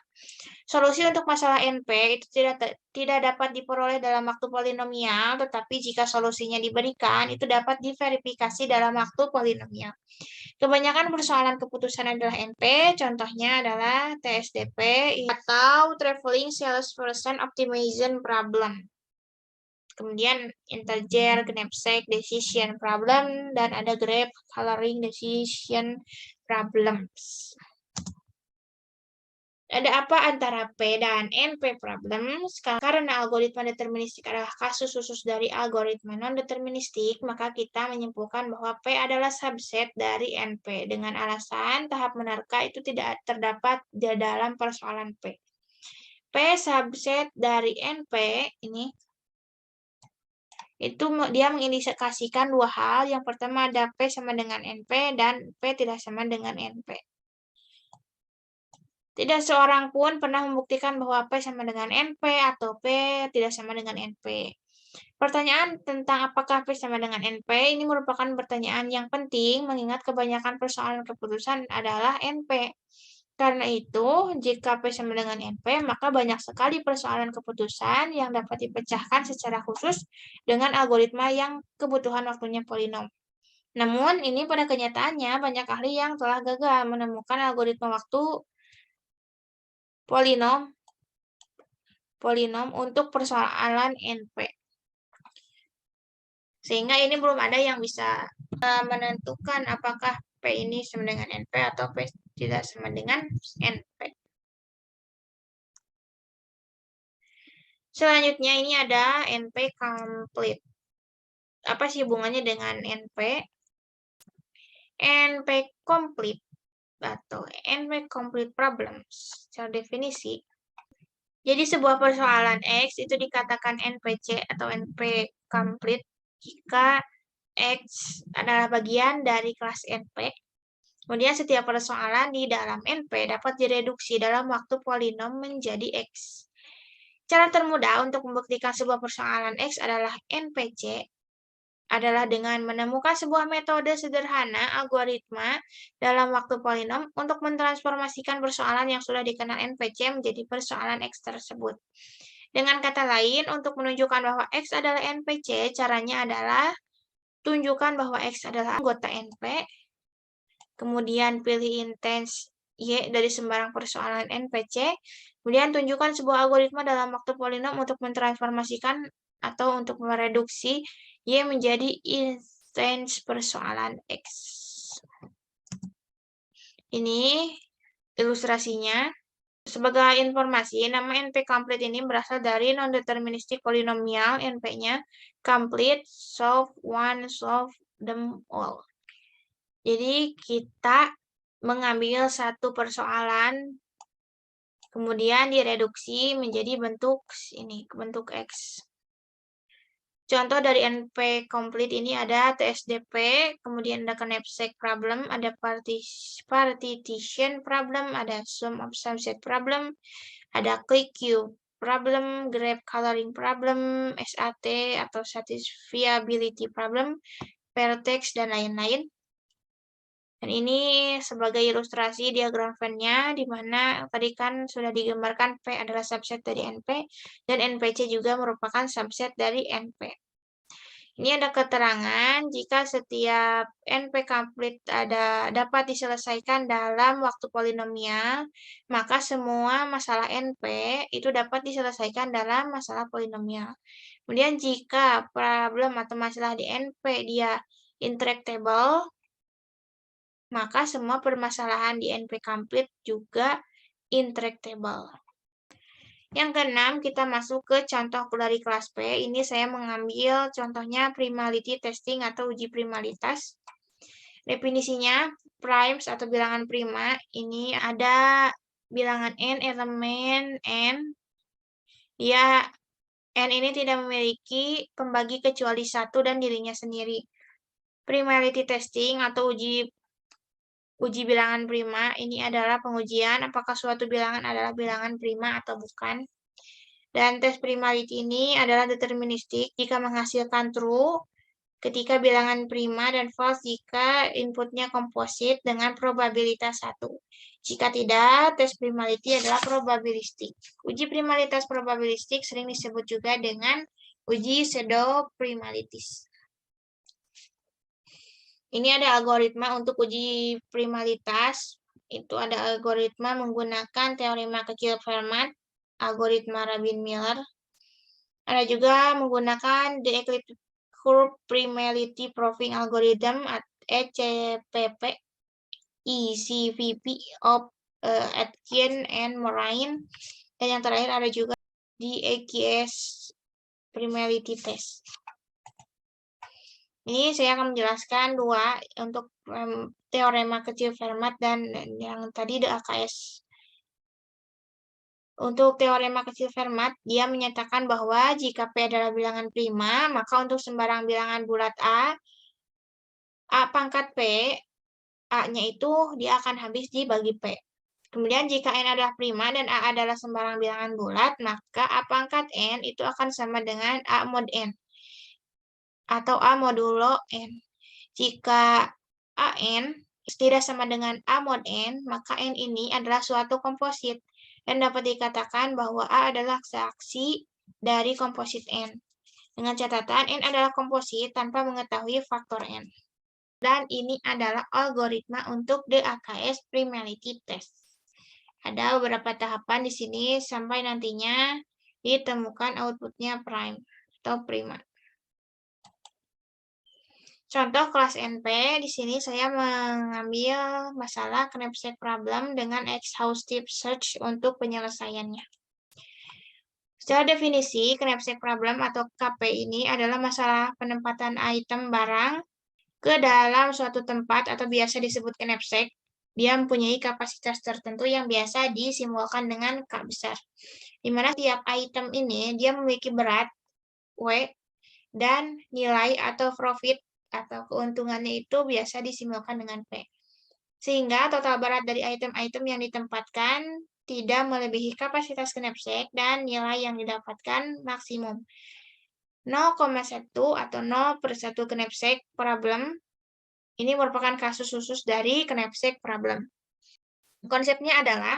Solusi untuk masalah NP itu tidak dapat diperoleh dalam waktu polinomial, tetapi jika solusinya diberikan, itu dapat diverifikasi dalam waktu polinomial. Kebanyakan persoalan keputusan adalah NP, contohnya adalah TSDP atau Traveling Salesperson Optimization Problem. Kemudian integer, knapsack, decision problem, dan ada graph coloring decision problems. Ada apa antara P dan NP problem? Karena algoritma deterministik adalah kasus khusus dari algoritma non-deterministik, maka kita menyimpulkan bahwa P adalah subset dari NP dengan alasan tahap menerka itu tidak terdapat di dalam persoalan P. P subset dari NP ini itu dia mengindikasikan dua hal. Yang pertama ada P sama dengan NP dan P tidak sama dengan NP. Tidak seorang pun pernah membuktikan bahwa P sama dengan NP atau P tidak sama dengan NP. Pertanyaan tentang apakah P sama dengan NP ini merupakan pertanyaan yang penting mengingat kebanyakan persoalan keputusan adalah NP. Karena itu, jika P sama dengan NP, maka banyak sekali persoalan keputusan yang dapat dipecahkan secara khusus dengan algoritma yang kebutuhan waktunya polinom. Namun, ini pada kenyataannya banyak ahli yang telah gagal menemukan algoritma waktu polinom untuk persoalan NP. Sehingga ini belum ada yang bisa menentukan apakah P ini sama dengan NP atau P tidak sama dengan NP. Selanjutnya ini ada NP complete. Apa sih hubungannya dengan NP? NP complete atau NP complete problems secara definisi. Jadi sebuah persoalan X itu dikatakan NPC atau NP complete jika X adalah bagian dari kelas NP. Kemudian setiap persoalan di dalam NP dapat direduksi dalam waktu polinom menjadi X. Cara termudah untuk membuktikan sebuah persoalan X adalah NPC adalah dengan menemukan sebuah metode sederhana algoritma dalam waktu polinom untuk mentransformasikan persoalan yang sudah dikenal NPC menjadi persoalan X tersebut. Dengan kata lain, untuk menunjukkan bahwa X adalah NPC, caranya adalah tunjukkan bahwa X adalah anggota NP, kemudian pilih intens Y dari sembarang persoalan NPC, kemudian tunjukkan sebuah algoritma dalam waktu polinom untuk mentransformasikan atau untuk mereduksi Y menjadi intens persoalan X. Ini ilustrasinya. Sebagai informasi, nama NP complete ini berasal dari non-deterministic polinomial, NP-nya complete, solve one, solve them all. Jadi kita mengambil satu persoalan, kemudian direduksi menjadi bentuk ini, bentuk X. Contoh dari NP complete ini ada TSDP, kemudian ada knapsack problem, ada partition problem, ada sum of subset problem, ada click queue problem, grab coloring problem, SAT atau satisfiability problem, vertex, dan lain-lain. Dan ini sebagai ilustrasi diagram Venn-nya, di mana tadi kan sudah digambarkan P adalah subset dari NP, dan NPC juga merupakan subset dari NP. Ini ada keterangan jika setiap NP complete dapat diselesaikan dalam waktu polinomial, maka semua masalah NP itu dapat diselesaikan dalam masalah polinomial. Kemudian jika problem atau masalah di NP dia intractable, maka semua permasalahan di NP complete juga intractable. Yang keenam, kita masuk ke contoh dari kelas P. Ini saya mengambil contohnya primality testing atau uji primalitas. Definisinya, primes atau bilangan prima, ini ada bilangan n, elemen n. Ya, n ini tidak memiliki pembagi kecuali satu dan dirinya sendiri. Primality testing atau uji bilangan prima ini adalah pengujian apakah suatu bilangan adalah bilangan prima atau bukan. Dan tes primality ini adalah deterministik jika menghasilkan true ketika bilangan prima dan false jika inputnya komposit dengan probabilitas 1. Jika tidak, tes primality adalah probabilistik. Uji primalitas probabilistik sering disebut juga dengan uji pseudo primalitis. Ini ada algoritma untuk uji primalitas. Itu ada algoritma menggunakan teorema kecil Fermat, algoritma Rabin-Miller. Ada juga menggunakan the ecliptic curve primality proving algorithm ECPP, ECVP of Aitken and Moraine. Dan yang terakhir ada juga the EQS primality test. Ini saya akan menjelaskan dua untuk teorema kecil Fermat dan yang tadi the AKS. Untuk teorema kecil Fermat, dia menyatakan bahwa jika P adalah bilangan prima, maka untuk sembarang bilangan bulat A pangkat P, A-nya itu dia akan habis dibagi P. Kemudian jika N adalah prima dan A adalah sembarang bilangan bulat, maka A pangkat N itu akan sama dengan A mod N. Atau A modulo N. Jika AN tidak sama dengan A mod N, maka N ini adalah suatu komposit. Dan dapat dikatakan bahwa A adalah saksi dari komposit N. Dengan catatan N adalah komposit tanpa mengetahui faktor N. Dan ini adalah algoritma untuk the AKS primality test. Ada beberapa tahapan di sini sampai nantinya ditemukan outputnya prime atau prima. Contoh kelas NP, di sini saya mengambil masalah knapsack problem dengan exhaustive search untuk penyelesaiannya. Secara definisi, knapsack problem atau KP ini adalah masalah penempatan item barang ke dalam suatu tempat atau biasa disebut knapsack. Dia mempunyai kapasitas tertentu yang biasa disimbolkan dengan K besar. Di mana tiap item ini dia memiliki berat W dan nilai atau profit atau keuntungannya itu biasa disimbolkan dengan P. Sehingga total berat dari item-item yang ditempatkan tidak melebihi kapasitas knapsack dan nilai yang didapatkan maksimum 0,1 atau 0/1 knapsack problem. Ini merupakan kasus khusus dari knapsack problem. Konsepnya adalah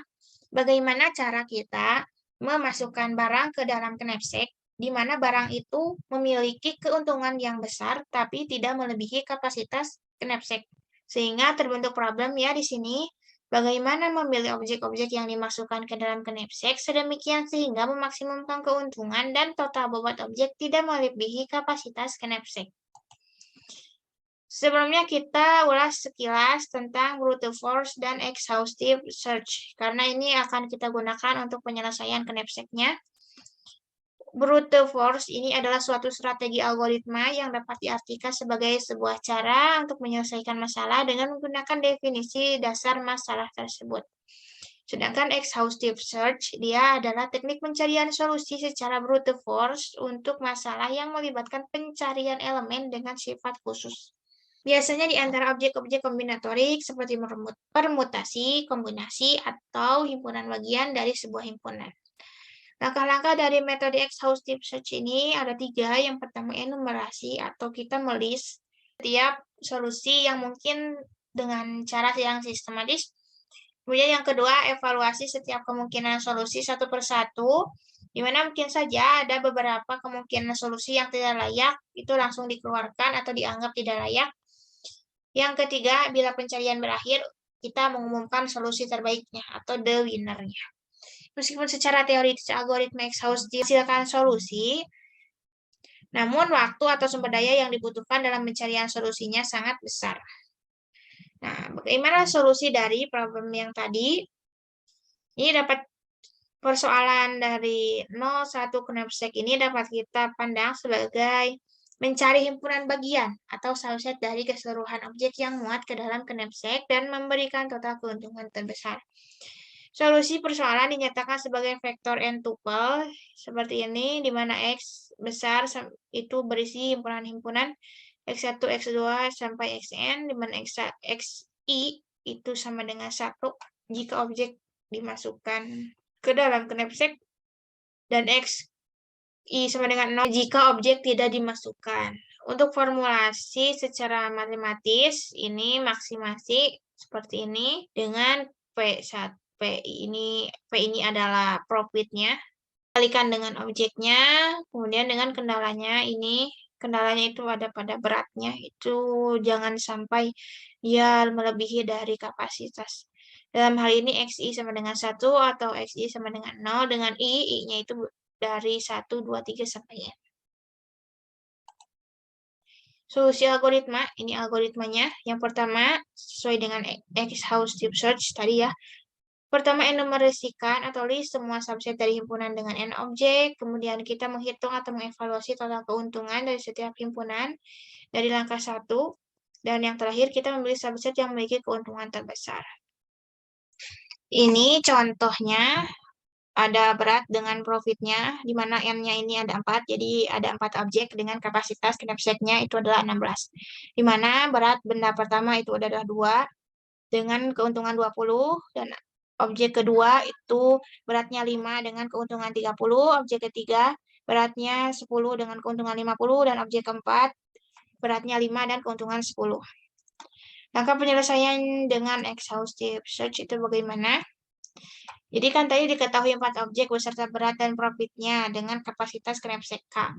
bagaimana cara kita memasukkan barang ke dalam knapsack di mana barang itu memiliki keuntungan yang besar tapi tidak melebihi kapasitas knapsack. Sehingga terbentuk problem ya di sini. Bagaimana memilih objek-objek yang dimasukkan ke dalam knapsack sedemikian sehingga memaksimumkan keuntungan dan total bobot objek tidak melebihi kapasitas knapsack. Sebelumnya kita ulas sekilas tentang brute force dan exhaustive search, karena ini akan kita gunakan untuk penyelesaian knapsack-nya. Brute force ini adalah suatu strategi algoritma yang dapat diartikan sebagai sebuah cara untuk menyelesaikan masalah dengan menggunakan definisi dasar masalah tersebut. Sedangkan exhaustive search, dia adalah teknik pencarian solusi secara brute force untuk masalah yang melibatkan pencarian elemen dengan sifat khusus. Biasanya di antara objek-objek kombinatorik seperti permutasi, kombinasi, atau himpunan bagian dari sebuah himpunan. Langkah-langkah dari metode exhaustive search ini ada 3. Yang pertama enumerasi atau kita melist setiap solusi yang mungkin dengan cara yang sistematis. Kemudian yang kedua evaluasi setiap kemungkinan solusi satu persatu, di mana mungkin saja ada beberapa kemungkinan solusi yang tidak layak, itu langsung dikeluarkan atau dianggap tidak layak. Yang ketiga, bila pencarian berakhir, kita mengumumkan solusi terbaiknya atau the winner-nya. Meskipun secara teoritis algoritma exhaustive menghasilkan solusi, namun waktu atau sumber daya yang dibutuhkan dalam pencarian solusinya sangat besar. Nah, bagaimana solusi dari problem yang tadi? Ini dapat persoalan dari 0,1 knapsack ini dapat kita pandang sebagai mencari himpunan bagian atau subset dari keseluruhan objek yang muat ke dalam knapsack dan memberikan total keuntungan terbesar. Solusi persoalan dinyatakan sebagai vektor n tuple seperti ini, di mana X besar itu berisi himpunan-himpunan X1, X2, sampai Xn, di mana Xi itu sama dengan 1 jika objek dimasukkan ke dalam knapsack, dan Xi sama dengan 0 jika objek tidak dimasukkan. Untuk formulasi secara matematis, ini maksimasi seperti ini dengan P1. P ini adalah profitnya, kalikan dengan objeknya, kemudian dengan kendalanya itu ada pada beratnya, itu jangan sampai dia melebihi dari kapasitas. Dalam hal ini Xi sama dengan 1 atau Xi sama dengan 0 dengan I-nya itu dari 1, 2, 3 sampai N. Solusi algoritma, ini algoritmanya. Yang pertama, sesuai dengan exhaustive search tadi ya. Pertama, enumerasikan atau list semua subset dari himpunan dengan n objek. Kemudian kita menghitung atau mengevaluasi total keuntungan dari setiap himpunan dari langkah 1. Dan yang terakhir, kita memilih subset yang memiliki keuntungan terbesar. Ini contohnya, ada berat dengan profitnya, di mana n-nya ini ada 4, jadi ada 4 objek dengan kapasitas knapsack-nya itu adalah 16. Di mana berat benda pertama itu adalah 2, dengan keuntungan 20, dan objek kedua itu beratnya 5 dengan keuntungan 30, objek ketiga beratnya 10 dengan keuntungan 50, dan objek keempat beratnya 5 dan keuntungan 10. Langkah penyelesaian dengan exhaustive search itu bagaimana? Jadi kan tadi diketahui 4 objek beserta berat dan profitnya dengan kapasitas knapsack K.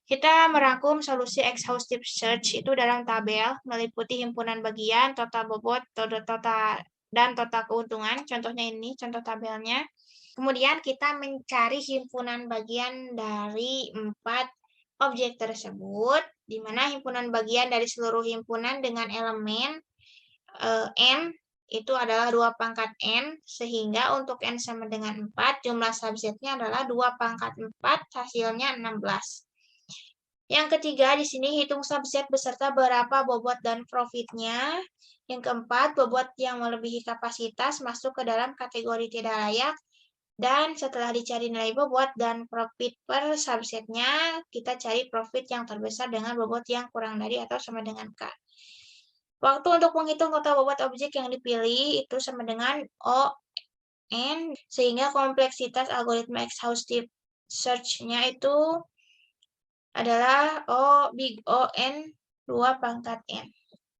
Kita merangkum solusi exhaustive search itu dalam tabel meliputi himpunan bagian, total bobot, dan total keuntungan. Contohnya ini, contoh tabelnya. Kemudian kita mencari himpunan bagian dari 4 objek tersebut, di mana himpunan bagian dari seluruh himpunan dengan elemen N itu adalah 2 pangkat N, sehingga untuk N sama dengan 4, jumlah subsetnya adalah 2 pangkat 4, hasilnya 16. Yang ketiga, di sini hitung subset beserta berapa bobot dan profitnya. Yang keempat, bobot yang melebihi kapasitas masuk ke dalam kategori tidak layak. Dan setelah dicari nilai bobot dan profit per subsetnya, kita cari profit yang terbesar dengan bobot yang kurang dari atau sama dengan K. Waktu untuk menghitung total bobot objek yang dipilih itu sama dengan O(N), sehingga kompleksitas algoritma exhaustive search-nya itu adalah big O(N) 2 pangkat N.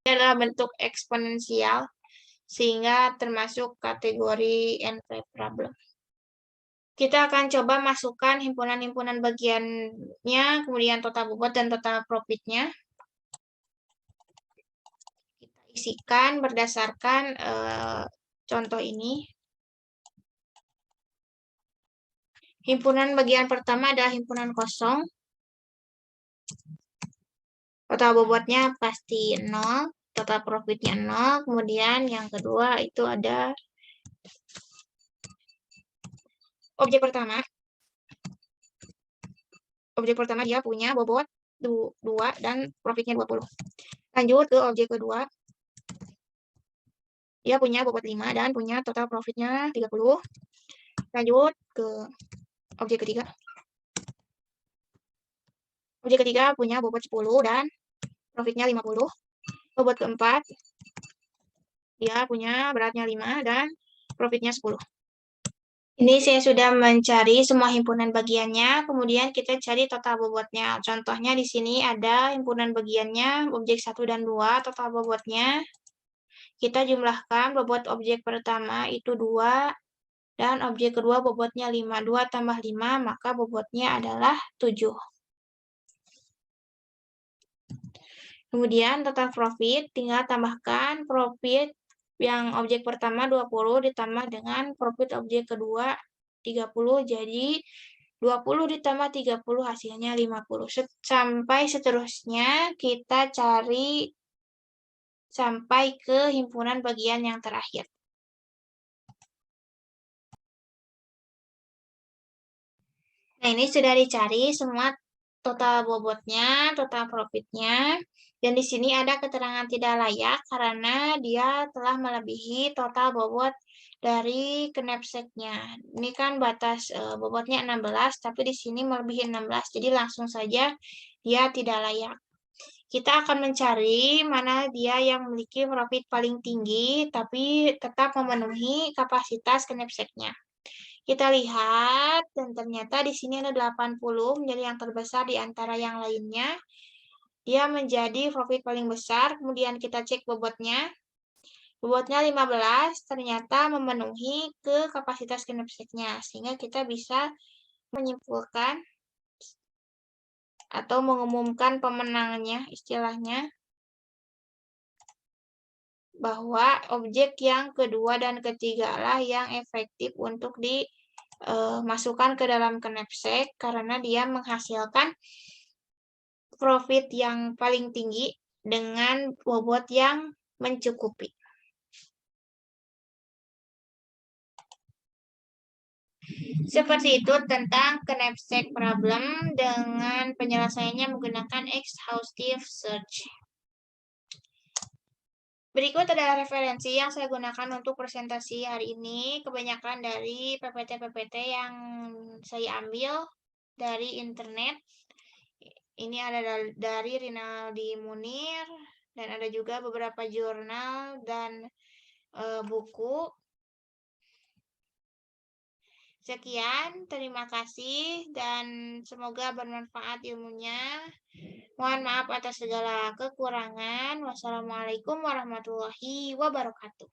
Ini adalah bentuk eksponensial, sehingga termasuk kategori N-type problem. Kita akan coba masukkan himpunan-himpunan bagiannya, kemudian total bobot dan total profitnya. Kita isikan berdasarkan contoh ini. Himpunan bagian pertama adalah himpunan kosong. Total bobotnya pasti 0, total profitnya 0. Kemudian yang kedua itu ada objek pertama. Objek pertama dia punya bobot 2 dan profitnya 20. Lanjut ke objek kedua. Dia punya bobot 5 dan punya total profitnya 30. Lanjut ke objek ketiga. Objek ketiga punya bobot 10 dan profitnya 50. Bobot keempat, dia punya beratnya 5 dan profitnya 10. Ini saya sudah mencari semua himpunan bagiannya, kemudian kita cari total bobotnya. Contohnya di sini ada himpunan bagiannya, objek 1 dan 2, total bobotnya. Kita jumlahkan bobot objek pertama itu 2, dan objek kedua bobotnya 5. 2 tambah 5, maka bobotnya adalah 7. Kemudian total profit, tinggal tambahkan profit yang objek pertama 20 ditambah dengan profit objek kedua 30, jadi 20 ditambah 30 hasilnya 50. Sampai seterusnya kita cari sampai ke himpunan bagian yang terakhir. Nah, ini sudah dicari semua total bobotnya, total profitnya. Dan di sini ada keterangan tidak layak karena dia telah melebihi total bobot dari knapsack-nya. Ini kan batas bobotnya 16, tapi di sini melebihi 16, jadi langsung saja dia tidak layak. Kita akan mencari mana dia yang memiliki profit paling tinggi, tapi tetap memenuhi kapasitas knapsack-nya. Kita lihat, dan ternyata di sini ada 80 menjadi yang terbesar di antara yang lainnya. Dia menjadi profit paling besar, kemudian kita cek bobotnya. Bobotnya 15, ternyata memenuhi ke kapasitas knapsack-nya, sehingga kita bisa menyimpulkan atau mengumumkan pemenangnya, istilahnya, bahwa objek yang kedua dan ketiga lah yang efektif untuk dimasukkan ke dalam knapsack karena dia menghasilkan profit yang paling tinggi dengan bobot yang mencukupi. Seperti itu tentang knapsack problem dengan penyelesaiannya menggunakan exhaustive search. Berikut adalah referensi yang saya gunakan untuk presentasi hari ini, kebanyakan dari PPT-PPT yang saya ambil dari internet. Ini ada dari Rinaldi Munir, dan ada juga beberapa jurnal dan buku. Sekian, terima kasih, dan semoga bermanfaat ilmunya. Mohon maaf atas segala kekurangan. Wassalamualaikum warahmatullahi wabarakatuh.